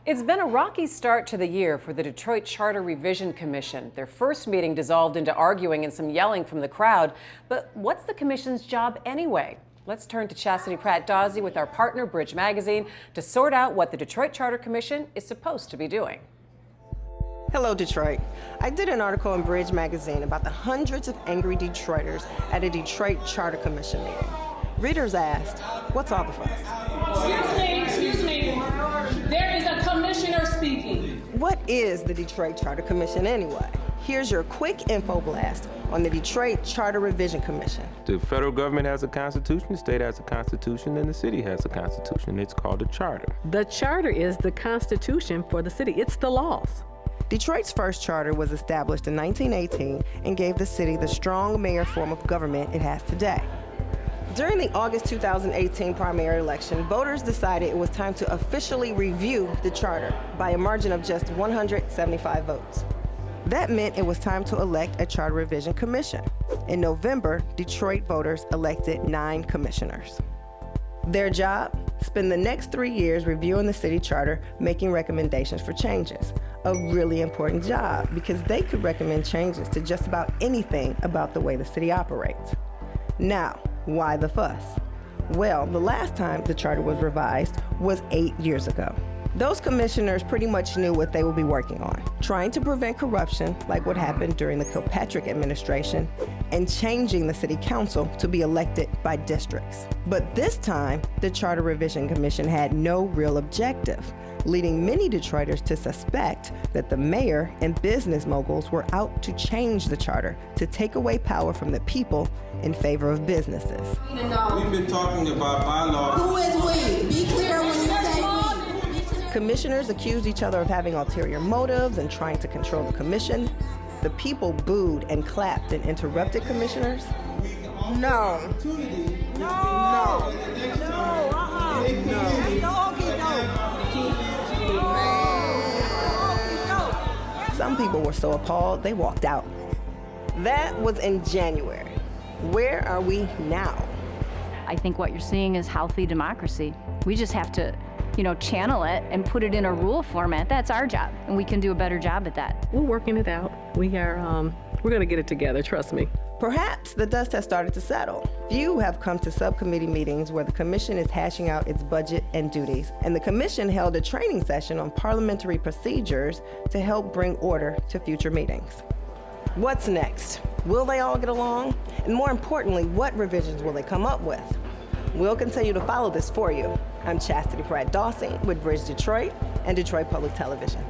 It's been a rocky start to the year for the Detroit Charter Revision Commission. Their first meeting dissolved into arguing and some yelling from the crowd. But what's the commission's job anyway? Let's turn to Chastity Pratt Dawsey with our partner, Bridge Magazine, to sort out what the Detroit Charter Commission is supposed to be doing. Hello, Detroit. I did an article in Bridge Magazine about the hundreds of angry Detroiters at a Detroit Charter Commission meeting. Readers asked, what's all the fuss? Excuse me. There is a commissioner speaking. What is the Detroit Charter Commission anyway? Here's your quick info blast on the Detroit Charter Revision Commission. The federal government has a constitution, the state has a constitution, and the city has a constitution. It's called a charter. The charter is the constitution for the city. It's the laws. Detroit's first charter was established in 1918 and gave the city the strong mayor form of government it has today. During the August 2018 primary election, voters decided it was time to officially review the charter by a margin of just 175 votes. That meant it was time to elect a Charter Revision Commission. In November, Detroit voters elected 9 commissioners. Their job? Spend the next 3 years reviewing the city charter, making recommendations for changes. A really important job because they could recommend changes to just about anything about the way the city operates. Now, why the fuss? Well, the last time the charter was revised was 8 years ago. Those commissioners pretty much knew what they would be working on, trying to prevent corruption like what happened during the Kilpatrick administration, and changing the city council to be elected by districts. But this time, the Charter Revision Commission had no real objective, leading many Detroiters to suspect that the mayor and business moguls were out to change the charter to take away power from the people in favor of businesses. We've been talking about bylaws. Who is we? Be clear when you say we. Commissioners accused each other of having ulterior motives and trying to control the commission. The people booed and clapped and interrupted commissioners. No. No. Some people were so appalled, they walked out. That was in January. Where are we now? I think what you're seeing is healthy democracy. We just have to, channel it and put it in a rule format. That's our job, and we can do a better job at that. We're working it out. We're going to get it together, trust me. Perhaps the dust has started to settle. Few have come to subcommittee meetings where the commission is hashing out its budget and duties, and the commission held a training session on parliamentary procedures to help bring order to future meetings. What's next? Will they all get along? And more importantly, what revisions will they come up with? We'll continue to follow this for you. I'm Chastity Pratt Dawsey with Bridge Detroit and Detroit Public Television.